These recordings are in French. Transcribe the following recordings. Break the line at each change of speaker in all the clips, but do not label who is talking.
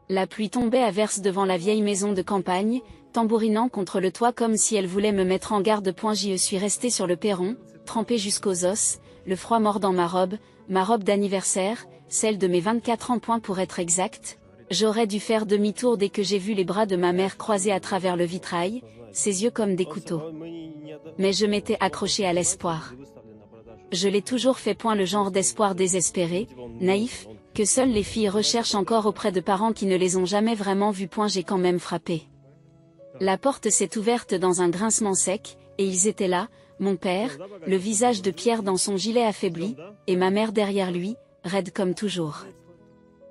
La pluie tombait à verse devant la vieille maison de campagne, tambourinant contre le toit comme si elle voulait me mettre en garde. J'y suis restée sur le perron, trempée jusqu'aux os, le froid mordant ma robe d'anniversaire, celle de mes 24 ans. Pour être exact, j'aurais dû faire demi-tour dès que j'ai vu les bras de ma mère croisés à travers le vitrail, ses yeux comme des couteaux. Mais je m'étais accrochée à l'espoir. Je l'ai toujours fait. Le genre d'espoir désespéré, naïf, que seules les filles recherchent encore auprès de parents qui ne les ont jamais vraiment vus. J'ai quand même frappé. La porte s'est ouverte dans un grincement sec, et ils étaient là, mon père, le visage de pierre dans son gilet affaibli, et ma mère derrière lui, raide comme toujours.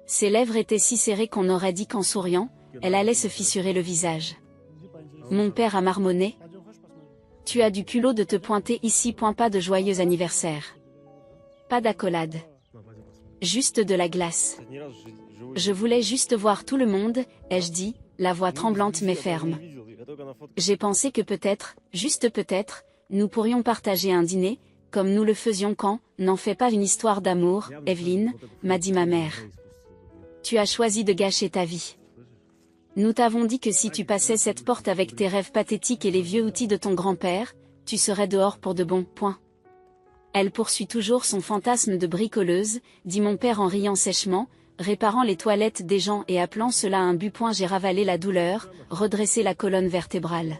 Ses lèvres étaient si serrées qu'on aurait dit qu'en souriant, elle allait se fissurer le visage. Mon père a marmonné. Tu as du culot de te pointer ici. Pas de joyeux anniversaire. Pas d'accolade. Juste de la glace. Je voulais juste voir tout le monde, ai-je dit, la voix tremblante mais ferme. J'ai pensé que peut-être, juste peut-être, nous pourrions partager un dîner, comme nous le faisions quand, n'en fais pas une histoire d'amour, Evelyne, m'a dit ma mère. Tu as choisi de gâcher ta vie. Nous t'avons dit que si tu passais cette porte avec tes rêves pathétiques et les vieux outils de ton grand-père, tu serais dehors pour de bon. Elle poursuit toujours son fantasme de bricoleuse, dit mon père en riant sèchement, réparant les toilettes des gens et appelant cela un but. J'ai ravalé la douleur, redressé la colonne vertébrale.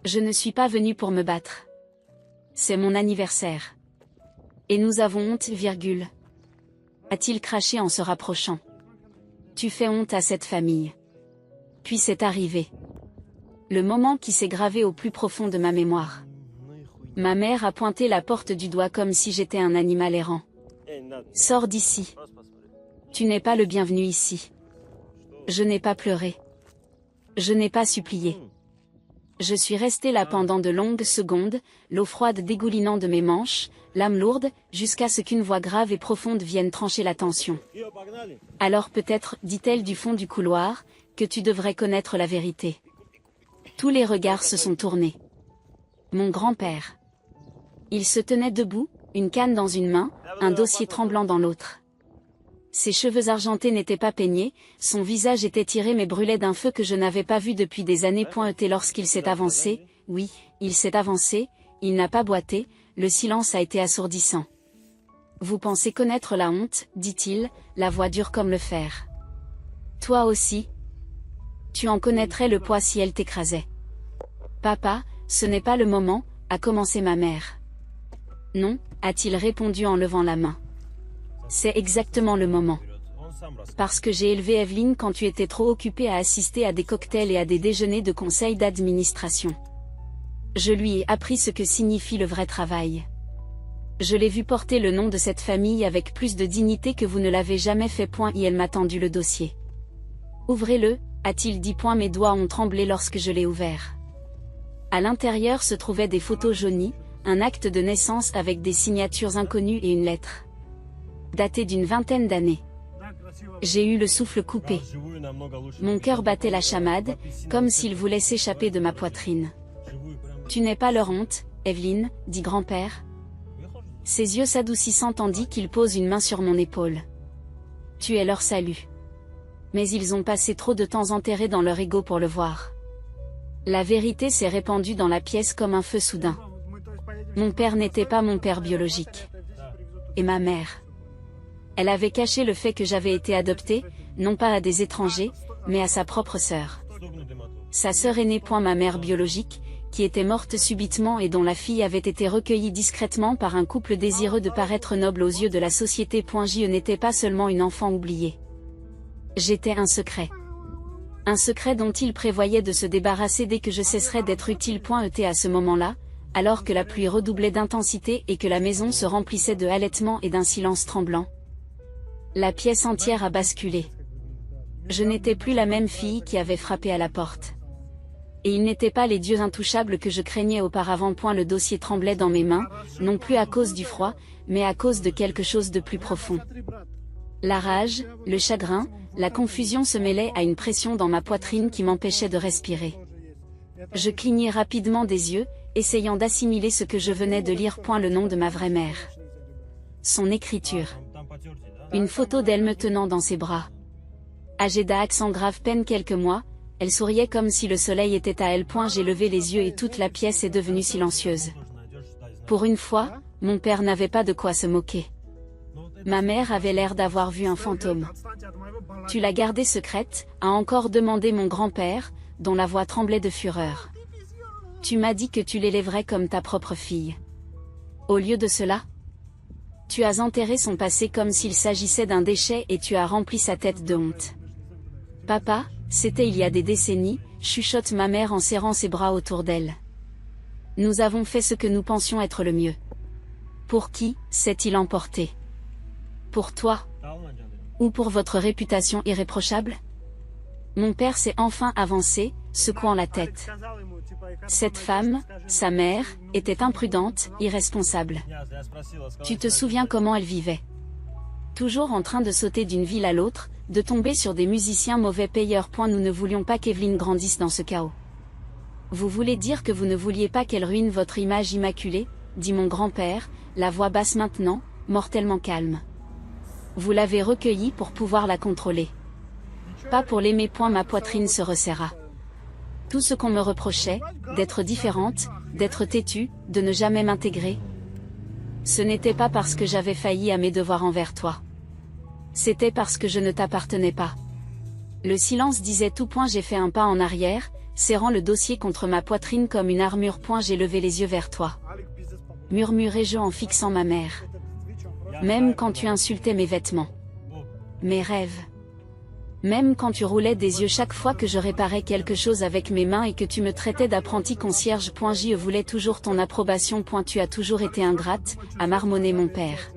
Je ne suis pas venue pour me battre. C'est mon anniversaire. Et nous avons honte, a-t-il craché en se rapprochant. Tu fais honte à cette famille. Puis c'est arrivé. Le moment qui s'est gravé au plus profond de ma mémoire. Ma mère a pointé la porte du doigt comme si j'étais un animal errant. Sors d'ici. Tu n'es pas le bienvenu ici. Je n'ai pas pleuré. Je n'ai pas supplié. Je suis restée là pendant de longues secondes, l'eau froide dégoulinant de mes manches, l'âme lourde, jusqu'à ce qu'une voix grave et profonde vienne trancher la tension. Alors peut-être, dit-elle du fond du couloir, que tu devrais connaître la vérité. Tous les regards se sont tournés. Mon grand-père. Il se tenait debout, une canne dans une main, un dossier tremblant dans l'autre. Ses cheveux argentés n'étaient pas peignés, son visage était tiré mais brûlait d'un feu que je n'avais pas vu depuis des années. Et lorsqu'il s'est avancé, oui, il s'est avancé, il n'a pas boité, le silence a été assourdissant. Vous pensez connaître la honte, dit-il, la voix dure comme le fer. Toi aussi. Tu en connaîtrais le poids si elle t'écrasait. Papa, ce n'est pas le moment, a commencé ma mère. Non, a-t-il répondu en levant la main. C'est exactement le moment. Parce que j'ai élevé Evelyne quand tu étais trop occupée à assister à des cocktails et à des déjeuners de conseil d'administration. Je lui ai appris ce que signifie le vrai travail. Je l'ai vu porter le nom de cette famille avec plus de dignité que vous ne l'avez jamais fait. Et elle m'a tendu le dossier. Ouvrez-le, a-t-il dit. Mes doigts ont tremblé lorsque je l'ai ouvert. À l'intérieur se trouvaient des photos jaunies, un acte de naissance avec des signatures inconnues et une lettre. Datée d'une vingtaine d'années. J'ai eu le souffle coupé. Mon cœur battait la chamade, comme s'il voulait s'échapper de ma poitrine. Tu n'es pas leur honte, Evelyne, dit grand-père. Ses yeux s'adoucissant tandis qu'il pose une main sur mon épaule. Tu es leur salut. Mais ils ont passé trop de temps enterrés dans leur ego pour le voir. La vérité s'est répandue dans la pièce comme un feu soudain. Mon père n'était pas mon père biologique. Et ma mère. Elle avait caché le fait que j'avais été adoptée, non pas à des étrangers, mais à sa propre sœur. Sa sœur aînée. Ma mère biologique, qui était morte subitement et dont la fille avait été recueillie discrètement par un couple désireux de paraître noble aux yeux de la société. Je n'étais pas seulement une enfant oubliée. J'étais un secret. Un secret dont il prévoyait de se débarrasser dès que je cesserais d'être utile. À ce moment-là, alors que la pluie redoublait d'intensité et que la maison se remplissait de halètements et d'un silence tremblant. La pièce entière a basculé. Je n'étais plus la même fille qui avait frappé à la porte. Et ils n'étaient pas les dieux intouchables que je craignais auparavant. Le dossier tremblait dans mes mains, non plus à cause du froid, mais à cause de quelque chose de plus profond. La rage, le chagrin, la confusion se mêlaient à une pression dans ma poitrine qui m'empêchait de respirer. Je clignai rapidement des yeux, essayant d'assimiler ce que je venais de lire. Le nom de ma vraie mère. Son écriture. Une photo d'elle me tenant dans ses bras. Âgée d'accent grave peine quelques mois, elle souriait comme si le soleil était à elle. J'ai levé les yeux et toute la pièce est devenue silencieuse. Pour une fois, mon père n'avait pas de quoi se moquer. Ma mère avait l'air d'avoir vu un fantôme. Tu l'as gardée secrète, a encore demandé mon grand-père, dont la voix tremblait de fureur. Tu m'as dit que tu l'élèverais comme ta propre fille. Au lieu de cela, tu as enterré son passé comme s'il s'agissait d'un déchet et tu as rempli sa tête de honte. Papa, c'était il y a des décennies, chuchote ma mère en serrant ses bras autour d'elle. Nous avons fait ce que nous pensions être le mieux. Pour qui s'est-il emporté? Pour toi? Ou pour votre réputation irréprochable? Mon père s'est enfin avancé, secouant la tête. Cette femme, sa mère, était imprudente, irresponsable. Tu te souviens comment elle vivait? Toujours en train de sauter d'une ville à l'autre, de tomber sur des musiciens mauvais payeurs. Nous ne voulions pas qu'Evelyne grandisse dans ce chaos. Vous voulez dire que vous ne vouliez pas qu'elle ruine votre image immaculée, dit mon grand-père, la voix basse maintenant, mortellement calme. Vous l'avez recueillie pour pouvoir la contrôler. Pas pour l'aimer. Ma poitrine se resserra. Tout ce qu'on me reprochait, d'être différente, d'être têtue, de ne jamais m'intégrer. Ce n'était pas parce que j'avais failli à mes devoirs envers toi. C'était parce que je ne t'appartenais pas. Le silence disait tout. J'ai fait un pas en arrière, serrant le dossier contre ma poitrine comme une armure. J'ai levé les yeux vers toi. Murmurai-je en fixant ma mère. Même quand tu insultais mes vêtements. Mes rêves. Même quand tu roulais des yeux chaque fois que je réparais quelque chose avec mes mains et que tu me traitais d'apprenti concierge. Je voulais toujours ton approbation. Tu as toujours été ingrate, a marmonné mon père.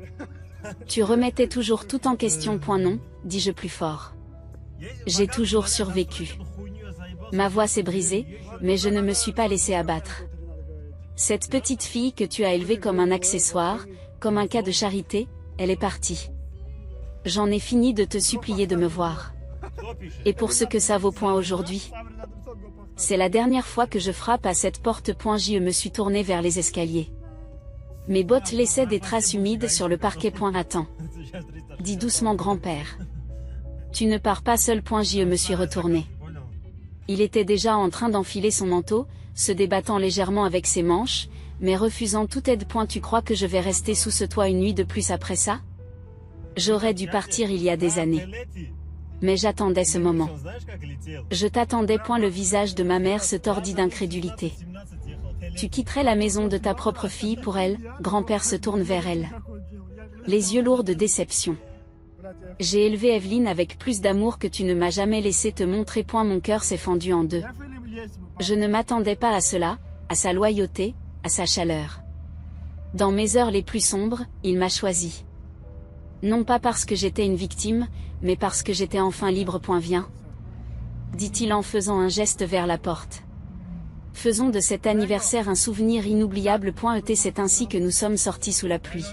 Tu remettais toujours tout en question. Non, dis-je plus fort. J'ai toujours survécu. Ma voix s'est brisée, mais je ne me suis pas laissé abattre. Cette petite fille que tu as élevée comme un accessoire, comme un cas de charité, elle est partie. J'en ai fini de te supplier de me voir. Et pour ce que ça vaut. Aujourd'hui, c'est la dernière fois que je frappe à cette porte. Je me suis tourné vers les escaliers. Mes bottes laissaient des traces humides sur le parquet. Attends. Dis doucement grand-père. Tu ne pars pas seul. Je me suis retourné. Il était déjà en train d'enfiler son manteau, se débattant légèrement avec ses manches, mais refusant toute aide. Tu crois que je vais rester sous ce toit une nuit de plus après ça? J'aurais dû partir il y a des années. Mais j'attendais ce moment. Je t'attendais. Le visage de ma mère se tordit d'incrédulité. Tu quitterais la maison de ta propre fille pour elle? Grand-père se tourne vers elle. Les yeux lourds de déception. J'ai élevé Evelyne avec plus d'amour que tu ne m'as jamais laissé te montrer. Mon cœur s'est fendu en deux. Je ne m'attendais pas à cela, à sa loyauté, à sa chaleur. Dans mes heures les plus sombres, il m'a choisi. Non pas parce que j'étais une victime, mais parce que j'étais enfin libre. Viens. Dit-il en faisant un geste vers la porte. Faisons de cet anniversaire un souvenir inoubliable. C'est ainsi que nous sommes sortis sous la pluie.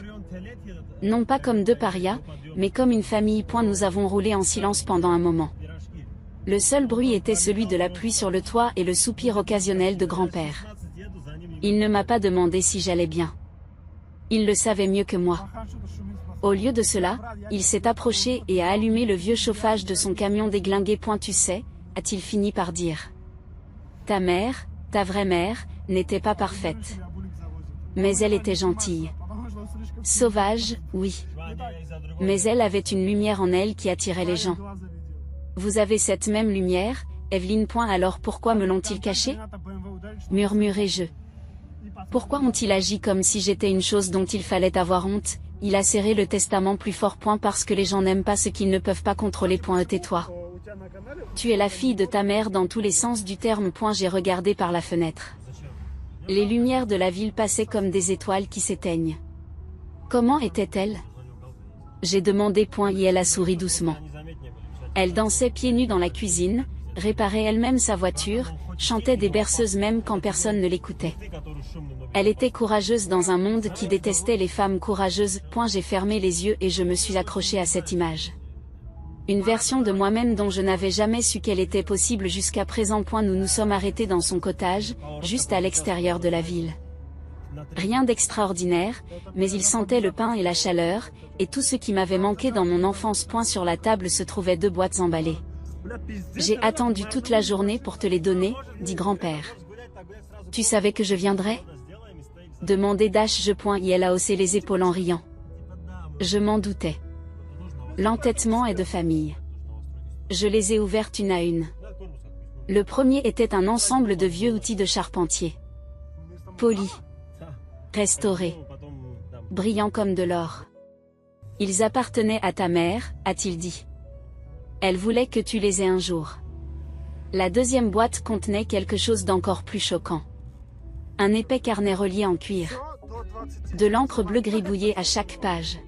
Non pas comme deux parias, mais comme une famille. Nous avons roulé en silence pendant un moment. Le seul bruit était celui de la pluie sur le toit et le soupir occasionnel de grand-père. Il ne m'a pas demandé si j'allais bien. Il le savait mieux que moi. Au lieu de cela, il s'est approché et a allumé le vieux chauffage de son camion déglingué. Tu sais, a-t-il fini par dire. Ta mère, ta vraie mère, n'était pas parfaite. Mais elle était gentille. Sauvage, oui. Mais elle avait une lumière en elle qui attirait les gens. Vous avez cette même lumière, Evelyne. Alors pourquoi me l'ont-ils cachée? Murmurai-je. Pourquoi ont-ils agi comme si j'étais une chose dont il fallait avoir honte? Il a serré le testament plus fort. Parce que les gens n'aiment pas ce qu'ils ne peuvent pas contrôler. Tais-toi. Tu es la fille de ta mère dans tous les sens du terme. J'ai regardé par la fenêtre. Les lumières de la ville passaient comme des étoiles qui s'éteignent. Comment était-elle? J'ai demandé. Et elle a souri doucement. Elle dansait pieds nus dans la cuisine, réparait elle-même sa voiture, chantait des berceuses même quand personne ne l'écoutait. Elle était courageuse dans un monde qui détestait les femmes courageuses. J'ai fermé les yeux et je me suis accroché à cette image. Une version de moi-même dont je n'avais jamais su qu'elle était possible jusqu'à présent. Nous nous sommes arrêtés dans son cottage, juste à l'extérieur de la ville. Rien d'extraordinaire, mais il sentait le pain et la chaleur, et tout ce qui m'avait manqué dans mon enfance. Sur la table se trouvaient 2 boîtes emballées. J'ai attendu toute la journée pour te les donner, dit grand-père. Tu savais que je viendrais? Demandait Dash. Et elle a haussé les épaules en riant. Je m'en doutais. L'entêtement est de famille. Je les ai ouvertes une à une. Le premier était un ensemble de vieux outils de charpentier. Polis. Restaurés. Brillants comme de l'or. Ils appartenaient à ta mère, a-t-il dit. Elle voulait que tu les aies un jour. La deuxième boîte contenait quelque chose d'encore plus choquant. Un épais carnet relié en cuir. De l'encre bleue gribouillée à chaque page.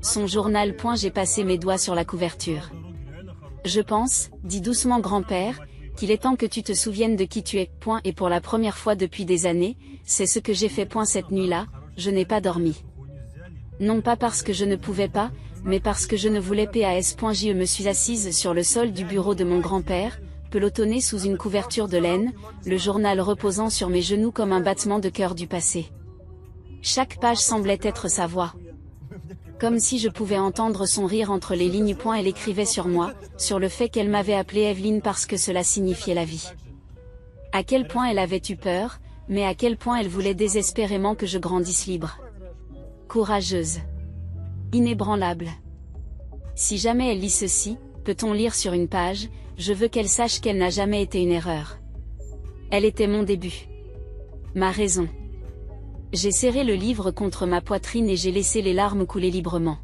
Son journal. J'ai passé mes doigts sur la couverture. Je pense, dit doucement grand-père, qu'il est temps que tu te souviennes de qui tu es. Et pour la première fois depuis des années, c'est ce que j'ai fait. Cette nuit-là, je n'ai pas dormi. Non pas parce que je ne pouvais pas, mais parce que je ne voulais pas. Je me suis assise sur le sol du bureau de mon grand-père, pelotonnée sous une couverture de laine, le journal reposant sur mes genoux comme un battement de cœur du passé. Chaque page semblait être sa voix. Comme si je pouvais entendre son rire entre les lignes. Elle écrivait sur moi, sur le fait qu'elle m'avait appelée Evelyne parce que cela signifiait la vie. À quel point elle avait eu peur, mais à quel point elle voulait désespérément que je grandisse libre. Courageuse. Inébranlable. Si jamais elle lit ceci, peut-on lire sur une page, je veux qu'elle sache qu'elle n'a jamais été une erreur. Elle était mon début. Ma raison. J'ai serré le livre contre ma poitrine et j'ai laissé les larmes couler librement.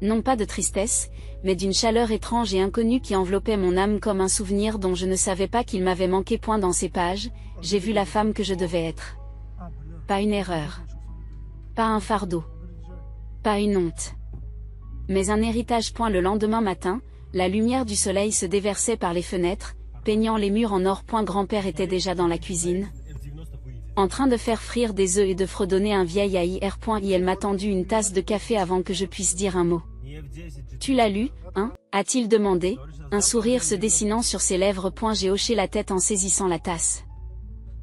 Non pas de tristesse, mais d'une chaleur étrange et inconnue qui enveloppait mon âme comme un souvenir dont je ne savais pas qu'il m'avait manqué. Dans ces pages, j'ai vu la femme que je devais être. Pas une erreur. Pas un fardeau. Pas une honte. Mais un héritage. Le lendemain matin, la lumière du soleil se déversait par les fenêtres, peignant les murs en or. Grand-père était déjà dans la cuisine, en train de faire frire des œufs et de fredonner un vieil AIR. Il m'a tendu une tasse de café avant que je puisse dire un mot. Tu l'as lu, hein? A-t-il demandé, un sourire se dessinant sur ses lèvres. J'ai hoché la tête en saisissant la tasse.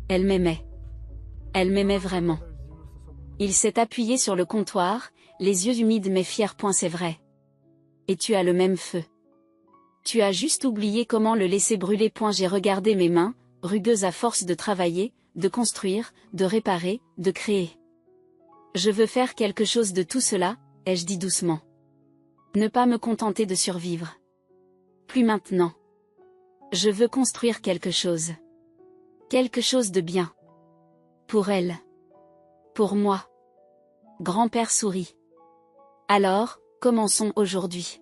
Elle m'aimait. Elle m'aimait vraiment. Il s'est appuyé sur le comptoir, les yeux humides mais fiers. C'est vrai. Et tu as le même feu. Tu as juste oublié comment le laisser brûler. J'ai regardé mes mains, rugueuses à force de travailler, de construire, de réparer, de créer. Je veux faire quelque chose de tout cela, ai-je dit doucement. Ne pas me contenter de survivre. Plus maintenant. Je veux construire quelque chose. Quelque chose de bien. Pour elle. Pour moi. Grand-père sourit. Alors, commençons aujourd'hui.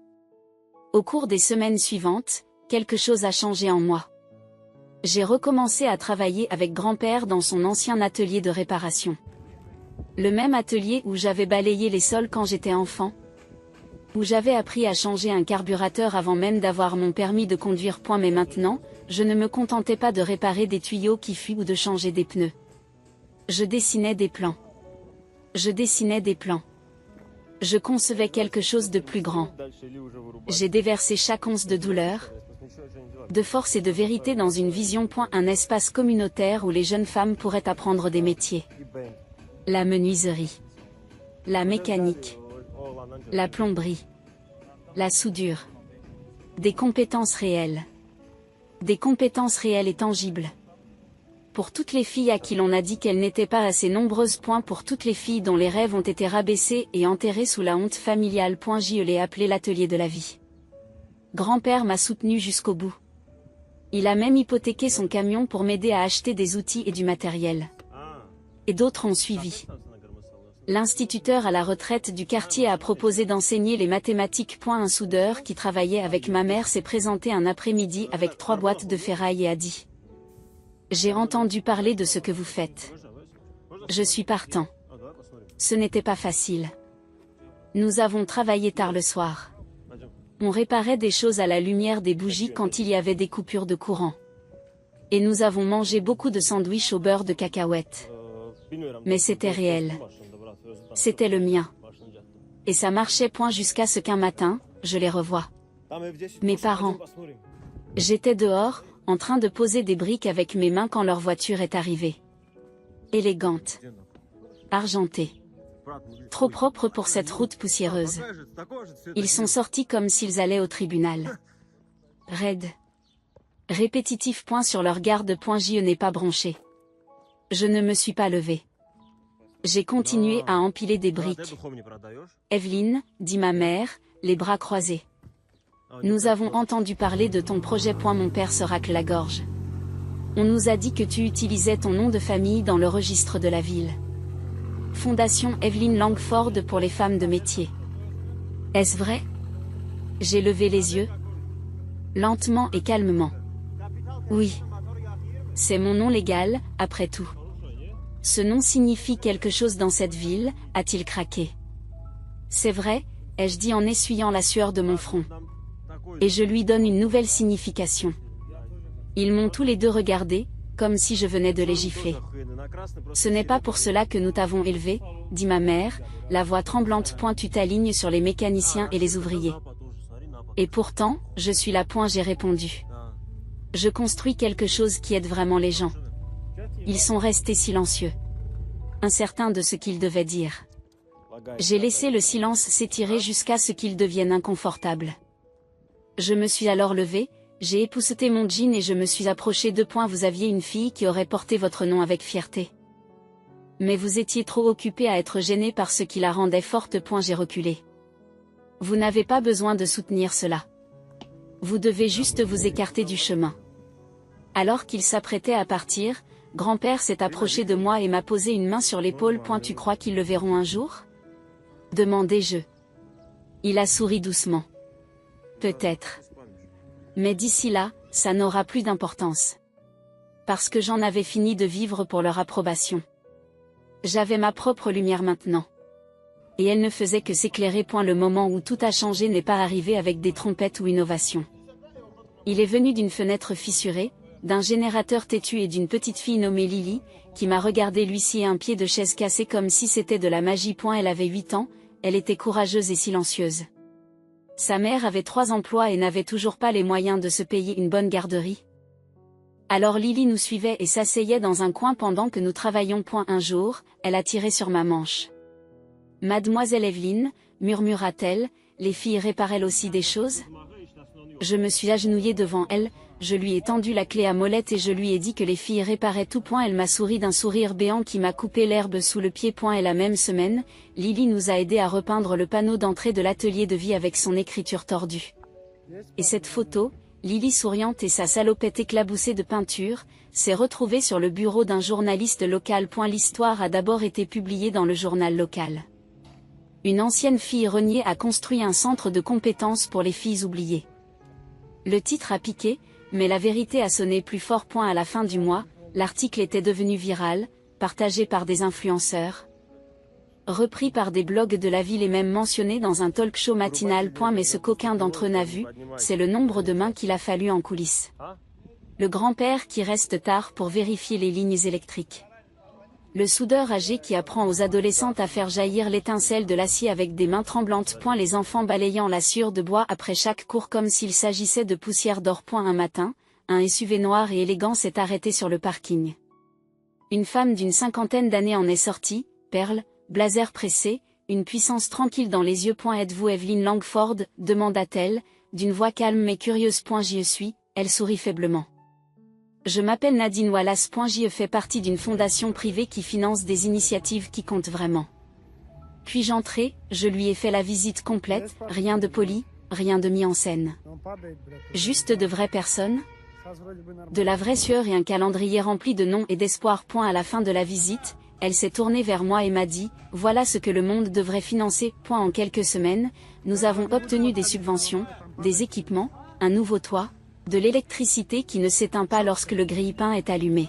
Au cours des semaines suivantes, quelque chose a changé en moi. J'ai recommencé à travailler avec grand-père dans son ancien atelier de réparation. Le même atelier où j'avais balayé les sols quand j'étais enfant. Où j'avais appris à changer un carburateur avant même d'avoir mon permis de conduire. Mais maintenant, je ne me contentais pas de réparer des tuyaux qui fuient ou de changer des pneus. Je dessinais des plans. Je dessinais des plans. Je concevais quelque chose de plus grand. J'ai déversé chaque once de douleur, de force et de vérité dans une vision. Un espace communautaire où les jeunes femmes pourraient apprendre des métiers. La menuiserie. La mécanique. La plomberie. La soudure. Des compétences réelles. Des compétences réelles et tangibles. Pour toutes les filles à qui l'on a dit qu'elles n'étaient pas assez nombreuses. Pour toutes les filles dont les rêves ont été rabaissés et enterrés sous la honte familiale. Je l'ai appelé l'atelier de la vie. Grand-père m'a soutenu jusqu'au bout. Il a même hypothéqué son camion pour m'aider à acheter des outils et du matériel. Et d'autres ont suivi. L'instituteur à la retraite du quartier a proposé d'enseigner les mathématiques. Un soudeur qui travaillait avec ma mère s'est présenté un après-midi avec 3 boîtes de ferraille et a dit: j'ai entendu parler de ce que vous faites. Je suis partant. Ce n'était pas facile. Nous avons travaillé tard le soir. On réparait des choses à la lumière des bougies quand il y avait des coupures de courant. Et nous avons mangé beaucoup de sandwichs au beurre de cacahuètes. Mais c'était réel. C'était le mien. Et ça marchait. Jusqu'à ce qu'un matin, je les revois. Mes parents. J'étais dehors, en train de poser des briques avec mes mains quand leur voiture est arrivée. Élégante. Argentée. Trop propre pour cette route poussiéreuse. Ils sont sortis comme s'ils allaient au tribunal. Raide. Répétitif. Sur leur garde. Je n'ai pas bronché. Je ne me suis pas levé. J'ai continué à empiler des briques. Evelyne, dit ma mère, les bras croisés. Nous avons entendu parler de ton projet. Mon père se racle la gorge. On nous a dit que tu utilisais ton nom de famille dans le registre de la ville. Fondation Evelyne Langford pour les femmes de métier. Est-ce vrai? J'ai levé les yeux. Lentement et calmement. Oui. C'est mon nom légal, après tout. Ce nom signifie quelque chose dans cette ville, a-t-il craqué. C'est vrai, ai-je dit en essuyant la sueur de mon front. Et je lui donne une nouvelle signification. Ils m'ont tous les deux regardé, comme si je venais de les gifler. Ce n'est pas pour cela que nous t'avons élevé, dit ma mère, la voix tremblante. Tu t'alignes sur les mécaniciens et les ouvriers. Et pourtant, je suis là. J'ai répondu. Je construis quelque chose qui aide vraiment les gens. Ils sont restés silencieux. Incertains de ce qu'ils devaient dire. J'ai laissé le silence s'étirer jusqu'à ce qu'il devienne inconfortable. Je me suis alors levée, j'ai épousseté mon jean et je me suis approchée de. Vous aviez une fille qui aurait porté votre nom avec fierté. Mais vous étiez trop occupée à être gênée par ce qui la rendait forte. J'ai reculé. Vous n'avez pas besoin de soutenir cela. Vous devez juste vous écarter du chemin. Alors qu'il s'apprêtait à partir, grand-père s'est approché de moi et m'a posé une main sur l'épaule. Tu crois qu'ils le verront un jour? Demandai-je. Il a souri doucement. Peut-être. Mais d'ici là, ça n'aura plus d'importance. Parce que j'en avais fini de vivre pour leur approbation. J'avais ma propre lumière maintenant. Et elle ne faisait que s'éclairer. Le moment où tout a changé n'est pas arrivé avec des trompettes ou une ovation. Il est venu d'une fenêtre fissurée, d'un générateur têtu et d'une petite fille nommée Lily, qui m'a regardé lui scier un pied de chaise cassé comme si c'était de la magie. Elle avait 8 ans, elle était courageuse et silencieuse. Sa mère avait 3 emplois et n'avait toujours pas les moyens de se payer une bonne garderie. Alors Lily nous suivait et s'asseyait dans un coin pendant que nous travaillions. Un jour, elle a tiré sur ma manche. Mademoiselle Evelyne, murmura-t-elle, les filles réparent-elles aussi des choses? Je me suis agenouillée devant elle, je lui ai tendu la clé à molette et je lui ai dit que les filles réparaient tout. Elle m'a souri d'un sourire béant qui m'a coupé l'herbe sous le pied. Et la même semaine, Lily nous a aidés à repeindre le panneau d'entrée de l'atelier de vie avec son écriture tordue. Et cette photo, Lily souriante et sa salopette éclaboussée de peinture, s'est retrouvée sur le bureau d'un journaliste local. L'histoire a d'abord été publiée dans le journal local. Une ancienne fille reniée a construit un centre de compétences pour les filles oubliées. Le titre a piqué, mais la vérité a sonné plus fort. À la fin du mois, l'article était devenu viral, partagé par des influenceurs, repris par des blogs de la ville et même mentionné dans un talk show matinal. Mais ce qu'aucun d'entre eux n'a vu, c'est le nombre de mains qu'il a fallu en coulisses. Le grand-père qui reste tard pour vérifier les lignes électriques. Le soudeur âgé qui apprend aux adolescentes à faire jaillir l'étincelle de l'acier avec des mains tremblantes. Les enfants balayant la sciure de bois après chaque cours comme s'il s'agissait de poussière d'or. Un matin, un SUV noir et élégant s'est arrêté sur le parking. Une femme d'une 50aine d'années en est sortie, perle, blazer pressé, une puissance tranquille dans les yeux. Êtes-vous Evelyne Langford, demanda-t-elle, d'une voix calme mais curieuse. J'y suis, elle sourit faiblement. Je m'appelle Nadine Wallace. J'y fais partie d'une fondation privée qui finance des initiatives qui comptent vraiment. Puis-je entrer? Je lui ai fait la visite complète, rien de poli, rien de mis en scène. Juste de vraies personnes? De la vraie sueur et un calendrier rempli de noms et d'espoir. À la fin de la visite, elle s'est tournée vers moi et m'a dit, voilà ce que le monde devrait financer. En quelques semaines, nous avons obtenu des subventions, des équipements, un nouveau toit, de l'électricité qui ne s'éteint pas lorsque le grille-pain est allumé.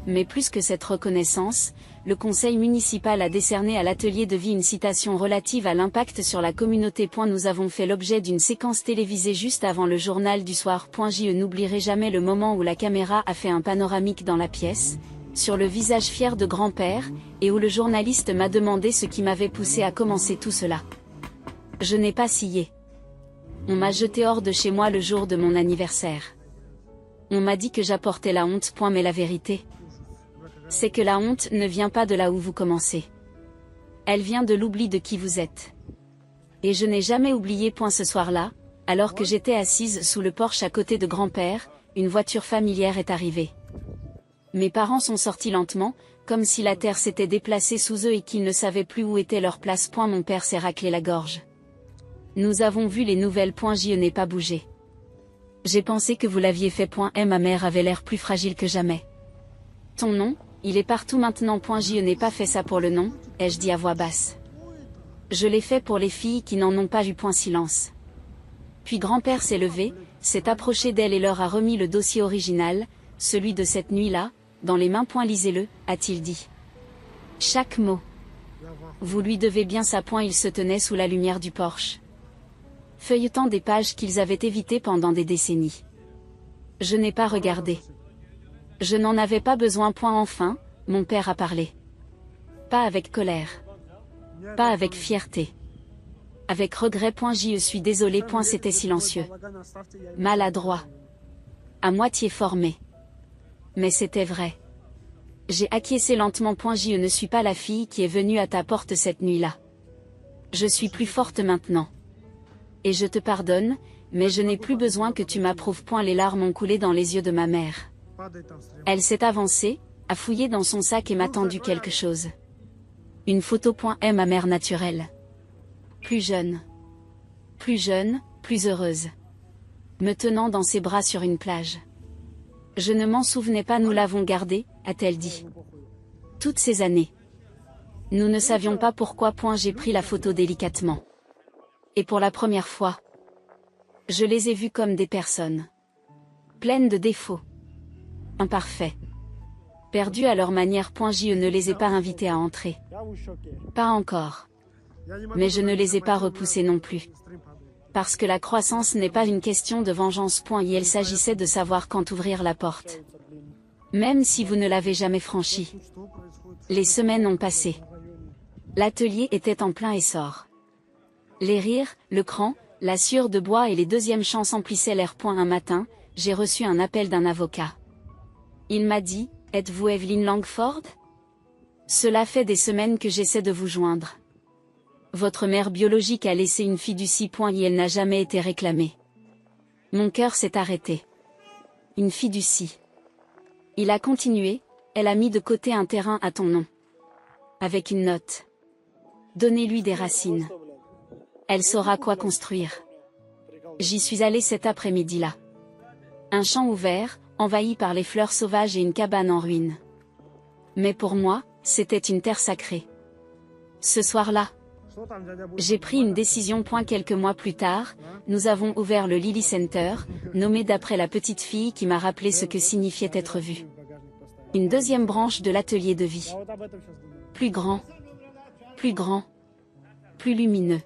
Mais plus que cette reconnaissance, le conseil municipal a décerné à l'atelier de vie une citation relative à l'impact sur la communauté. Nous avons fait l'objet d'une séquence télévisée juste avant le journal du soir. Je n'oublierai jamais le moment où la caméra a fait un panoramique dans la pièce, sur le visage fier de grand-père, et où le journaliste m'a demandé ce qui m'avait poussé à commencer tout cela. Je n'ai pas scié. On m'a jeté hors de chez moi le jour de mon anniversaire. On m'a dit que j'apportais la honte. Mais la vérité, c'est que la honte ne vient pas de là où vous commencez. Elle vient de l'oubli de qui vous êtes. Et je n'ai jamais oublié. Ce soir-là, Alors que j'étais assise sous le porche à côté de grand-père, une voiture familière est arrivée. Mes parents sont sortis lentement, comme si la terre s'était déplacée sous eux et qu'ils ne savaient plus où était leur place. Mon père s'est raclé la gorge. Nous avons vu les nouvelles. Je n'ai pas bougé. J'ai pensé que vous l'aviez fait. Et ma mère avait l'air plus fragile que jamais. Ton nom, il est partout maintenant. Je n'ai pas fait ça pour le nom, ai-je dit à voix basse. Je l'ai fait pour les filles qui n'en ont pas vu. Silence. Puis grand-père s'est levé, s'est approché d'elle et leur a remis le dossier original, celui de cette nuit-là, dans les mains. Lisez-le, a-t-il dit. Chaque mot. Vous lui devez bien ça. Il se tenait sous la lumière du porche, feuilletant des pages qu'ils avaient évitées pendant des décennies. Je n'ai pas regardé. Je n'en avais pas besoin. Enfin, mon père a parlé. Pas avec colère. Pas avec fierté. Avec regret. Je suis désolé. C'était silencieux. Maladroit. À moitié formé. Mais c'était vrai. J'ai acquiescé lentement. Je ne suis pas la fille qui est venue à ta porte cette nuit-là. Je suis plus forte maintenant. Et je te pardonne, mais je n'ai plus besoin que tu m'approuves. Les larmes ont coulé dans les yeux de ma mère. Elle s'est avancée, a fouillé dans son sac et m'a tendu quelque chose. Une photo. Est ma mère naturelle. Plus jeune. Plus jeune, plus heureuse. Me tenant dans ses bras sur une plage. Je ne m'en souvenais pas. Nous l'avons gardée, a-t-elle dit. Toutes ces années. Nous ne savions pas pourquoi. J'ai pris la photo délicatement. Et pour la première fois, je les ai vus comme des personnes. Pleines de défauts. Imparfaits. Perdus à leur manière. Je ne les ai pas invités à entrer. Pas encore. Mais je ne les ai pas repoussés non plus. Parce que la croissance n'est pas une question de vengeance. Il s'agissait de savoir quand ouvrir la porte. Même si vous ne l'avez jamais franchie. Les semaines ont passé. L'atelier était en plein essor. Les rires, le cran, la sueur de bois et les deuxièmes chances emplissaient l'air. Un matin, j'ai reçu un appel d'un avocat. Il m'a dit, « Êtes-vous Evelyn Langford ? Cela fait des semaines que j'essaie de vous joindre. Votre mère biologique a laissé une fiducie. Et elle n'a jamais été réclamée. » Mon cœur s'est arrêté. Une fiducie. Il a continué, elle a mis de côté un terrain à ton nom. Avec une note. Donnez-lui des racines. Elle saura quoi construire. J'y suis allée cet après-midi-là. Un champ ouvert, envahi par les fleurs sauvages et une cabane en ruine. Mais pour moi, c'était une terre sacrée. Ce soir-là, j'ai pris une décision. Quelques mois plus tard, nous avons ouvert le Lily Center, nommé d'après la petite fille qui m'a rappelé ce que signifiait être vue. Une deuxième branche de l'atelier de vie. Plus grand. Plus grand. Plus lumineux.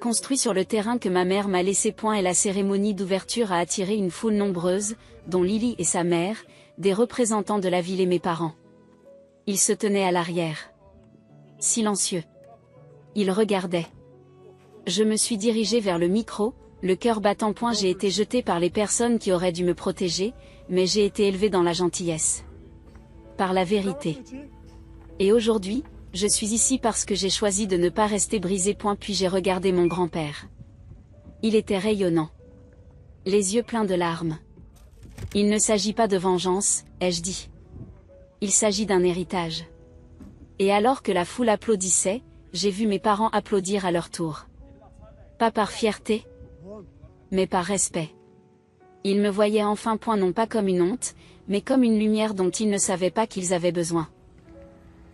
Construit sur le terrain que ma mère m'a laissé. Et la cérémonie d'ouverture a attiré une foule nombreuse, dont Lily et sa mère, des représentants de la ville et mes parents. Ils se tenaient à l'arrière. Silencieux. Ils regardaient. Je me suis dirigée vers le micro, le cœur battant. J'ai été jetée par les personnes qui auraient dû me protéger, mais j'ai été élevée dans la gentillesse. Par la vérité. Et aujourd'hui, je suis ici parce que j'ai choisi de ne pas rester brisée. Puis j'ai regardé mon grand-père. Il était rayonnant. Les yeux pleins de larmes. Il ne s'agit pas de vengeance, ai-je dit. Il s'agit d'un héritage. Et alors que la foule applaudissait, j'ai vu mes parents applaudir à leur tour. Pas par fierté, mais par respect. Ils me voyaient enfin. Non pas comme une honte, mais comme une lumière dont ils ne savaient pas qu'ils avaient besoin.